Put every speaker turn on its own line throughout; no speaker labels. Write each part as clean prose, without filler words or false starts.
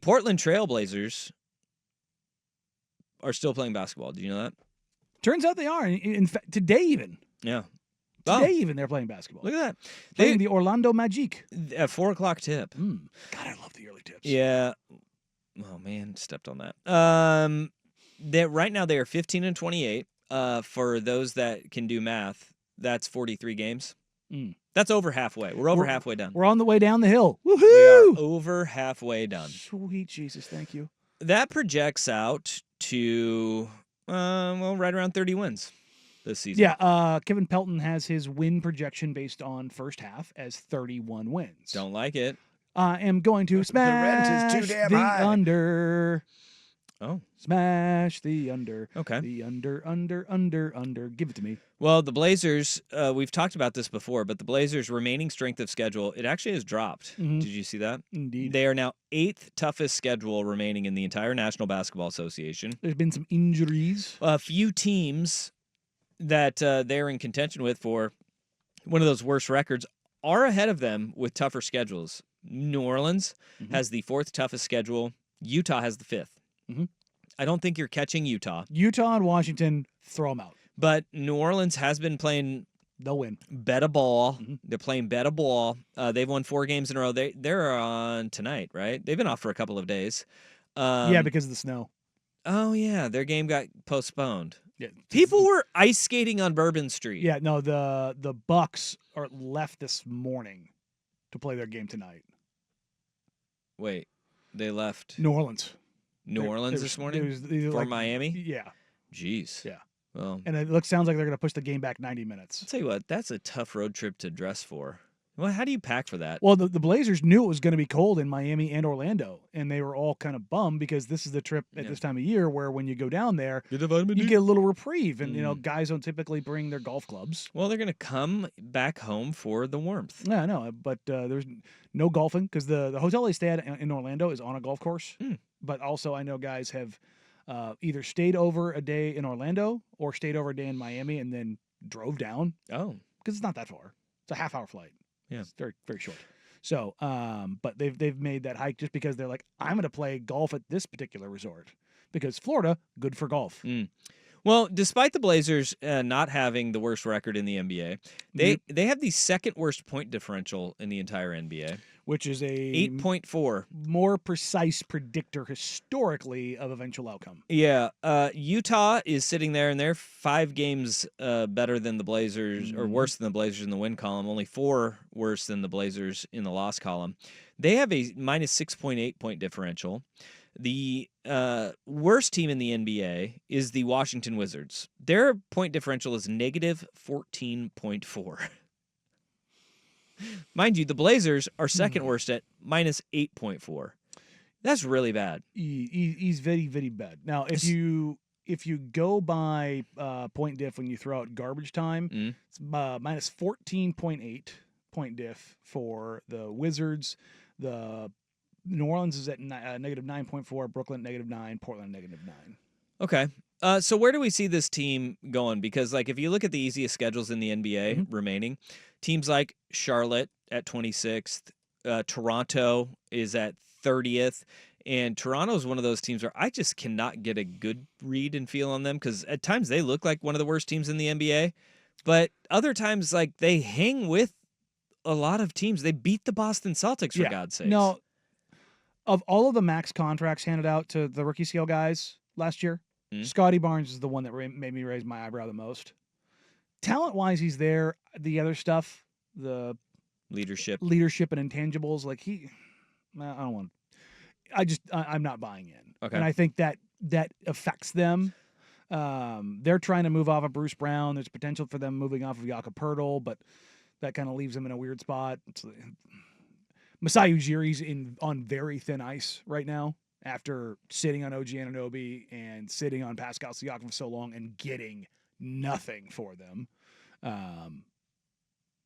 Portland Trailblazers are still playing basketball. Do you know that?
Turns out they are. In fact, today even.
Yeah.
Today even they're playing basketball.
Look at that.
Playing the Orlando Magic.
At 4 o'clock tip.
God, I love the early tips.
Yeah. Oh, man. Stepped on that. Right now they are 15-28. For those that can do math, that's 43 games. That's over halfway. We're halfway done.
We're on the way down the hill. Woohoo!
We are over halfway done.
Sweet Jesus, thank you.
That projects out to, right around 30 wins this season.
Yeah, Kevin Pelton has his win projection based on first half as 31 wins.
Don't like it.
I am going to smash
the rent is too damn
the
high.
under.
Oh.
Smash the under.
Okay.
The under. Give it to me.
Well, the Blazers, we've talked about this before, but the Blazers' remaining strength of schedule, it actually has dropped. Did you see that?
Indeed.
They are now 8th toughest schedule remaining in the entire National Basketball Association.
There's been some injuries.
A few teams that they're in contention with for one of those worst records are ahead of them with tougher schedules. New Orleans has the 4th toughest schedule. Utah has the 5th. I don't think you're catching Utah.
Utah and Washington, throw them out.
But New Orleans has been playing
They'll win.
better ball. They're playing better ball. They've won 4 games in a row. They're on tonight, right? They've been off for a couple of days.
Yeah, because of the snow.
Oh, yeah. Their game got postponed.
Yeah.
People were ice skating on Bourbon Street.
Yeah, no, the Bucks are left this morning to play their game tonight.
Wait, they left
New Orleans.
New Orleans this morning for Miami?
Yeah.
Jeez.
Yeah.
Well,
And it sounds like they're going to push the game back 90 minutes.
I'll tell you what, that's a tough road trip to dress for. Well, how do you pack for that?
Well, the Blazers knew it was going to be cold in Miami and Orlando, and they were all kind of bummed because this is the trip at this time of year where when you go down there, you get a little reprieve, and guys don't typically bring their golf clubs.
Well, they're going to come back home for the warmth.
Yeah, no, but there's no golfing because the hotel they stay at in Orlando is on a golf course. But also, I know guys have either stayed over a day in Orlando or stayed over a day in Miami and then drove down.
Oh,
because it's not that far; it's a half-hour flight.
Yeah,
it's very, very short. So, but they've made that hike just because they're like, I'm going to play golf at this particular resort because Florida, good for golf.
Well, despite the Blazers not having the worst record in the NBA, they have the 2nd worst point differential in the entire NBA,
which is a
8.4,
more precise predictor historically of eventual outcome.
Yeah, Utah is sitting there, and they're 5 games better than the Blazers, or worse than the Blazers in the win column, only 4 worse than the Blazers in the loss column. They have a minus 6.8 point differential. The worst team in the NBA is the Washington Wizards. Their point differential is negative 14.4. Mind you, the Blazers are 2nd worst at minus 8.4. That's really bad.
He's very, very bad. Now, if you go by point diff when you throw out garbage time, it's minus 14.8 point diff for the Wizards. The New Orleans is at negative 9.4, Brooklyn negative 9, Portland negative 9.
Okay. So where do we see this team going? Because if you look at the easiest schedules in the NBA remaining, teams like Charlotte at 26th, Toronto is at 30th, and Toronto is one of those teams where I just cannot get a good read and feel on them because at times they look like one of the worst teams in the NBA, but other times they hang with a lot of teams. They beat the Boston Celtics for God's sakes.
No. Of all of the max contracts handed out to the rookie scale guys last year, Scotty Barnes is the one that made me raise my eyebrow the most. Talent-wise, he's there. The other stuff, the
leadership
and intangibles, I don't want. I'm not buying in.
Okay.
And I think that affects them. They're trying to move off of Bruce Brown. There's potential for them moving off of Jakob Poeltl, but that kind of leaves them in a weird spot. Masai Ujiri's on very thin ice right now after sitting on OG Anunoby and sitting on Pascal Siakam for so long and getting nothing for them.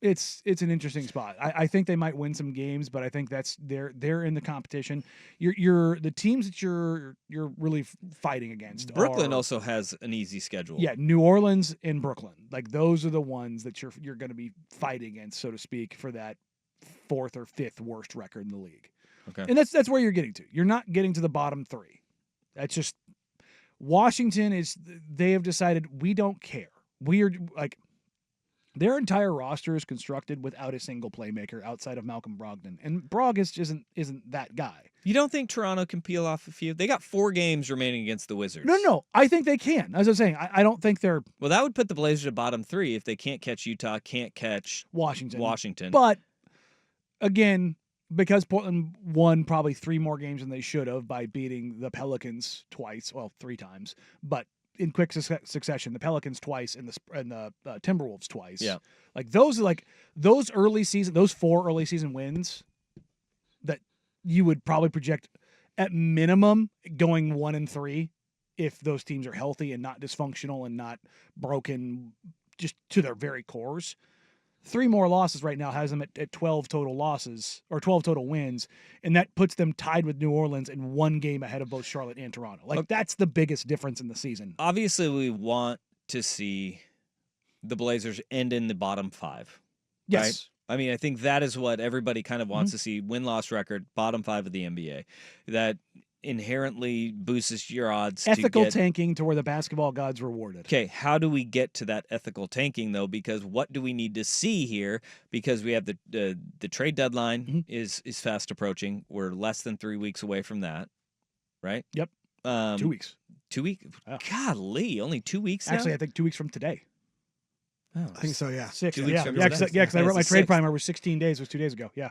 It's an interesting spot. I think they might win some games, but I think they're in the competition. The teams that you're really fighting against.
Brooklyn also has an easy schedule.
Yeah, New Orleans and Brooklyn. Those are the ones that you're going to be fighting against, so to speak, for that 4th or 5th worst record in the league.
Okay.
And that's where you're getting to. You're not getting to the bottom 3. That's just Washington they have decided we don't care. We are like their entire roster is constructed without a single playmaker outside of Malcolm Brogdon. And Brog isn't that guy.
You don't think Toronto can peel off a few? They got 4 games remaining against the Wizards.
No. I think they can. As I was saying, I don't think they're...
Well, that would put the Blazers at bottom 3 if they can't catch Utah, can't catch
Washington. But, again, because Portland won probably 3 more games than they should have by beating the Pelicans twice, well, 3 times, but in quick succession, the Pelicans twice and the Timberwolves twice.
Yeah.
Like those 4 early season wins that you would probably project at minimum going 1-3 if those teams are healthy and not dysfunctional and not broken just to their very cores. 3 more losses right now has them at 12 total losses or 12 total wins, and that puts them tied with New Orleans and 1 game ahead of both Charlotte and Toronto. Like that's the biggest difference in the season.
Obviously, we want to see the Blazers end in the bottom 5.
Yes.
Right? I mean, I think that is what everybody kind of wants to see. Win-loss record, bottom 5 of the NBA. That inherently boosts your odds.
Ethical tanking to where the basketball gods rewarded.
Okay, how do we get to that ethical tanking, though? Because what do we need to see here? Because we have the trade deadline is fast approaching. We're less than 3 weeks away from that, right?
Yep. 2 weeks.
2 weeks? Oh. Golly, only 2 weeks now?
Actually, I think 2 weeks from today.
Oh, I think so, yeah.
6.
2 weeks from
because I wrote my trade primer was 16 days. It was 2 days ago. Yeah.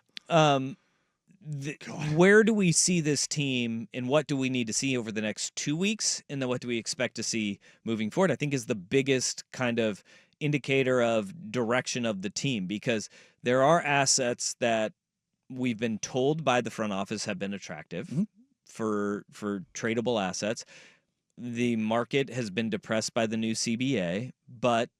Where do we see this team, and what do we need to see over the next 2 weeks, and then what do we expect to see moving forward? I think is the biggest kind of indicator of direction of the team, because there are assets that we've been told by the front office have been attractive for tradable assets. The market has been depressed by the new CBA, but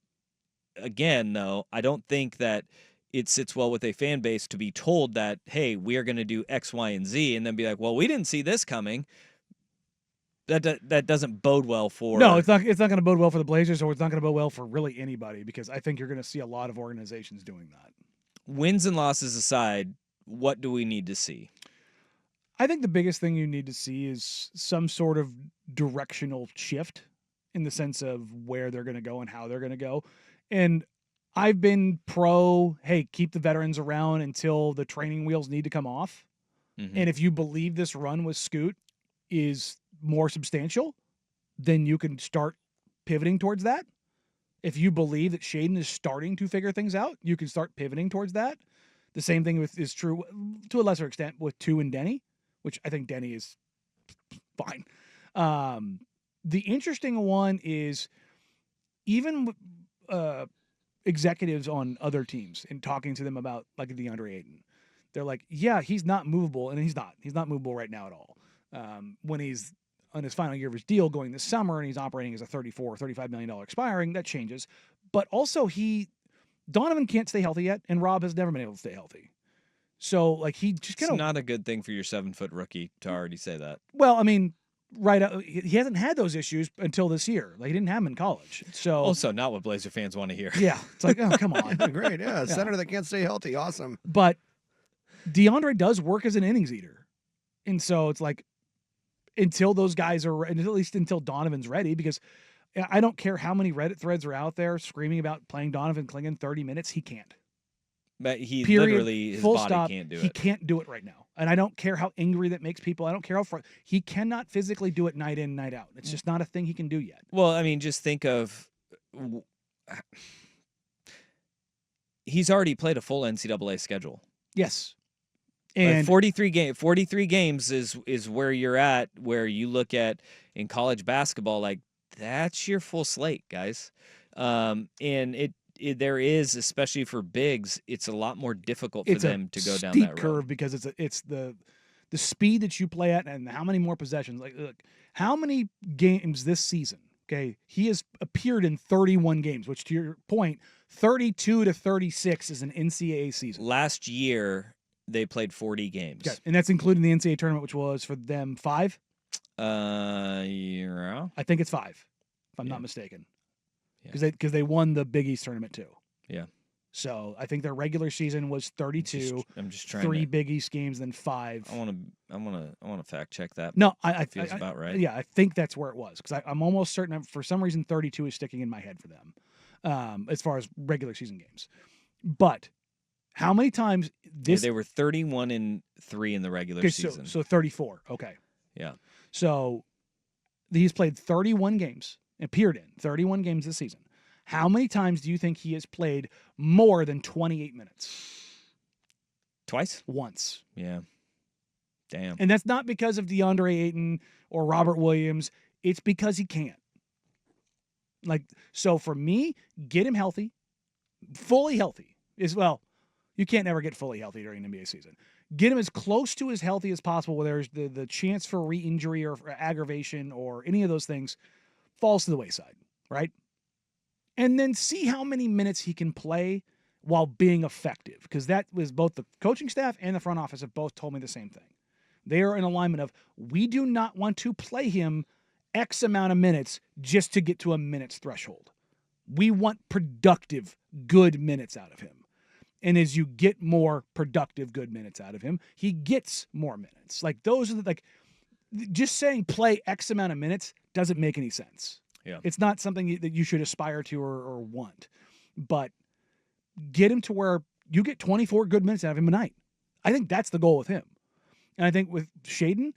again, though, I don't think that it sits well with a fan base to be told that, hey, we are going to do X, Y, and Z, and then be like, well, we didn't see this coming. That doesn't bode well for...
No, it's not going to bode well for the Blazers, or it's not going to bode well for really anybody, because I think you're going to see a lot of organizations doing that.
Wins and losses aside, what do we need to see?
I think the biggest thing you need to see is some sort of directional shift in the sense of where they're going to go and how they're going to go. And I've been hey, keep the veterans around until the training wheels need to come off. And if you believe this run with Scoot is more substantial, then you can start pivoting towards that. If you believe that Shaden is starting to figure things out, you can start pivoting towards that. The same thing is true to a lesser extent with 2 and Denny, which I think Denny is fine. The interesting one is even executives on other teams and talking to them about like DeAndre Ayton. They're like, yeah, he's not movable, and he's not movable right now at all. When he's on his final year of his deal going this summer and he's operating as a $34 or $35 million expiring, that changes. But also Donovan can't stay healthy yet, and Rob has never been able to stay healthy. So like he just kind of...
It's not a good thing for your 7-foot rookie to already say that.
Well, I mean, he hasn't had those issues until this year. Like he didn't have them in college. So
also not what Blazer fans want to hear.
Yeah, it's like, oh, come on.
Great, yeah. Center that can't stay healthy, awesome.
But DeAndre does work as an innings eater, and so it's like until those guys are, and at least until Donovan's ready, because I don't care how many Reddit threads are out there screaming about playing Donovan Clingan 30 minutes. He can't.
But he
Period.
literally, his
Full
body
stop.
can't do it.
He can't do it right now. And I don't care how angry that makes people. I don't care how far. He cannot physically do it night in, night out. It's just not a thing he can do yet.
Well, I mean, just think of... He's already played a full NCAA schedule.
Yes. And
43 games is where you're at, where you look at in college basketball, like that's your full slate, guys. And there is, especially for bigs, it's a lot more difficult for them to go down that road.
It's a steep curve because it's the speed that you play at and how many more possessions. Like, look, how many games this season? Okay, he has appeared in 31 games, which to your point, 32 to 36 is an NCAA season.
Last year they played 40 games.
Okay, and that's including the NCAA tournament, which was for them 5.
Yeah.
I think it's 5, if I'm not mistaken. Because they won the Big East tournament too.
Yeah.
So I think their regular season was 32.
I'm just trying
3
to,
Big East games, then 5.
I want to fact check that.
No,
feels about right.
Yeah, I think that's where it was because I'm almost certain. For some reason, 32 is sticking in my head for them, as far as regular season games. But how many times
they were 31-3 in the regular season.
So 34. Okay.
Yeah.
So he's played 31 games, appeared in 31 games this season. How many times do you think he has played more than 28 minutes?
Twice?
Once.
Yeah. Damn.
And that's not because of DeAndre Ayton or Robert Williams. It's because he can't. So for me, get him healthy, fully healthy as well. You can't never get fully healthy during an NBA season. Get him as close to as healthy as possible where there's the chance for re-injury or for aggravation or any of those things falls to the wayside, right? And then see how many minutes he can play while being effective. Because that was both the coaching staff and the front office have both told me the same thing. They are in alignment of, we do not want to play him X amount of minutes just to get to a minutes threshold. We want productive, good minutes out of him. And as you get more productive, good minutes out of him, he gets more minutes. Those are just saying play X amount of minutes doesn't make any sense.
Yeah.
It's not something that you should aspire to or want. But get him to where you get 24 good minutes out of him a night. I think that's the goal with him. And I think with Shaedon,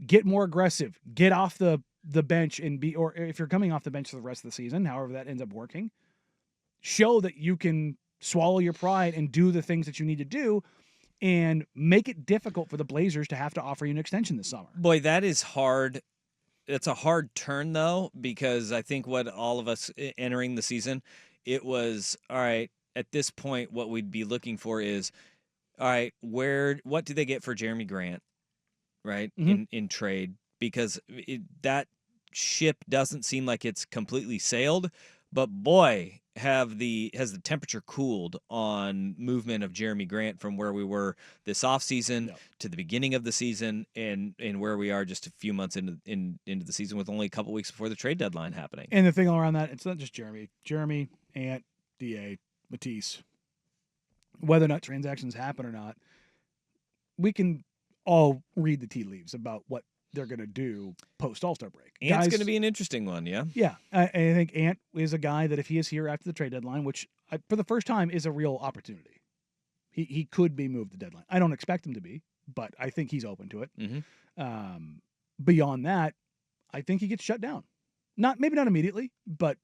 get more aggressive. Get off the bench or if you're coming off the bench for the rest of the season, however that ends up working, show that you can swallow your pride and do the things that you need to do and make it difficult for the Blazers to have to offer you an extension this summer.
Boy, that is hard. It's a hard turn, though, because I think what all of us entering the season, it was, all right, at this point, what we'd be looking for is, all right, what do they get for Jeremy Grant, right, in trade? Because that ship doesn't seem like it's completely sailed, but boy, has the temperature cooled on movement of Jeremy Grant from where we were this offseason to the beginning of the season and where we are just a few months into the season with only a couple weeks before the trade deadline happening.
And the thing around that, it's not just Jeremy, Ant, DA, Matisse. Whether or not transactions happen or not, we can all read the tea leaves about what they're going to do post All-Star break.
Ant's going to be an interesting one, yeah?
Yeah. I think Ant is a guy that if he is here after the trade deadline, which for the first time is a real opportunity, he could be moved to deadline. I don't expect him to be, but I think he's open to it.
Mm-hmm.
Beyond that, I think he gets shut down. Maybe not immediately, but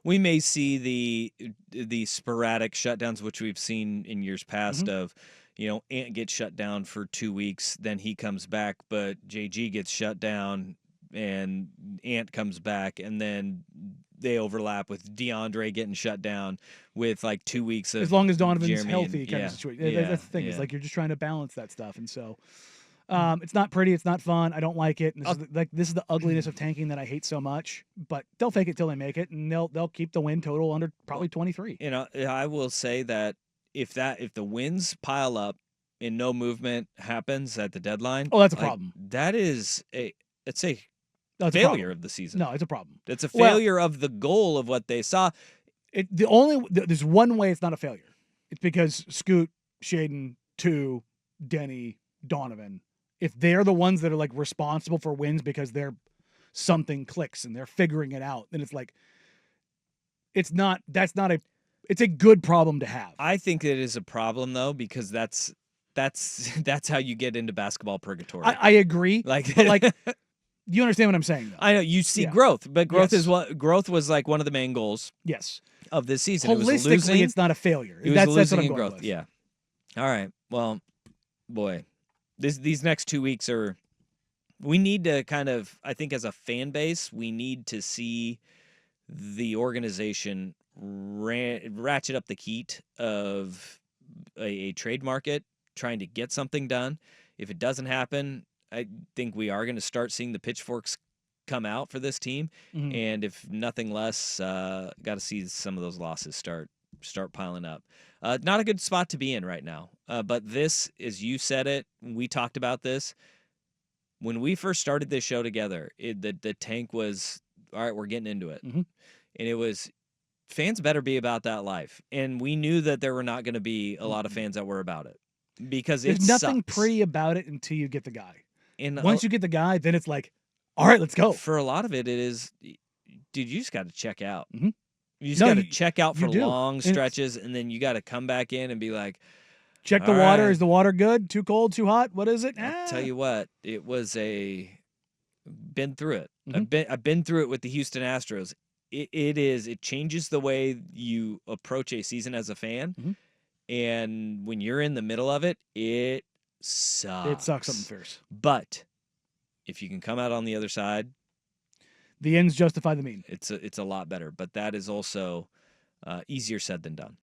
we may see the sporadic shutdowns, which we've seen in years past of, Ant gets shut down for 2 weeks, then he comes back, but JG gets shut down and Ant comes back, and then they overlap with DeAndre getting shut down with 2 weeks of
as long as Donovan's
Jeremy
healthy kind of situation. That's the thing. It's you're just trying to balance that stuff, and so it's not pretty. It's not fun. I don't like it. And this is the ugliness of tanking that I hate so much. But they'll fake it till they make it, and they'll keep the win total under probably 23.
I will say that if the wins pile up and no movement happens at the deadline,
that's a problem.
That is it's a failure of the season.
No, it's a problem.
It's a failure of the goal of what they saw.
There's one way it's not a failure. It's because Scoot, Shaedon, Denny, Donovan, if they're the ones that are responsible for wins because something clicks and they're figuring it out, then it's a good problem to have.
I think it is a problem though, because that's how you get into basketball purgatory.
I agree. But you understand what I'm saying, though.
I know you see growth, but growth was one of the main goals.
Yes.
Of this season.
Holistically, it's not a failure. That's what I'm going with.
Yeah. All right. Well, boy, these next 2 weeks we need to kind of, I think as a fan base, we need to see the organization ratchet up the heat of a trade market, trying to get something done. If it doesn't happen, I think we are going to start seeing the pitchforks come out for this team. Mm-hmm. And if nothing less, got to see some of those losses start piling up. Not a good spot to be in right now. But this, as you said it, we talked about this. When we first started this show together, the tank was, all right, we're getting into it.
Mm-hmm.
And it was fans better be about that life. And we knew that there were not going to be a lot of fans that were about it because
there's
it
nothing
sucks.
pretty about it until you get the guy.
And
once you get the guy, then it's like, all right, let's go.
For a lot of it is, dude, you just got to check out.
Mm-hmm.
You just got to check out for
do.
long stretches, and then you got to come back in and be like,
check the water. Right. Is the water good? Too cold? Too hot? What is it?
I'll tell you what, it was been through it. Mm-hmm. I've been through it with the Houston Astros. It changes the way you approach a season as a fan.
Mm-hmm.
And when you're in the middle of it, it sucks.
It sucks something fierce.
But if you can come out on the other side,
the ends justify the mean.
It's a lot better. But that is also easier said than done.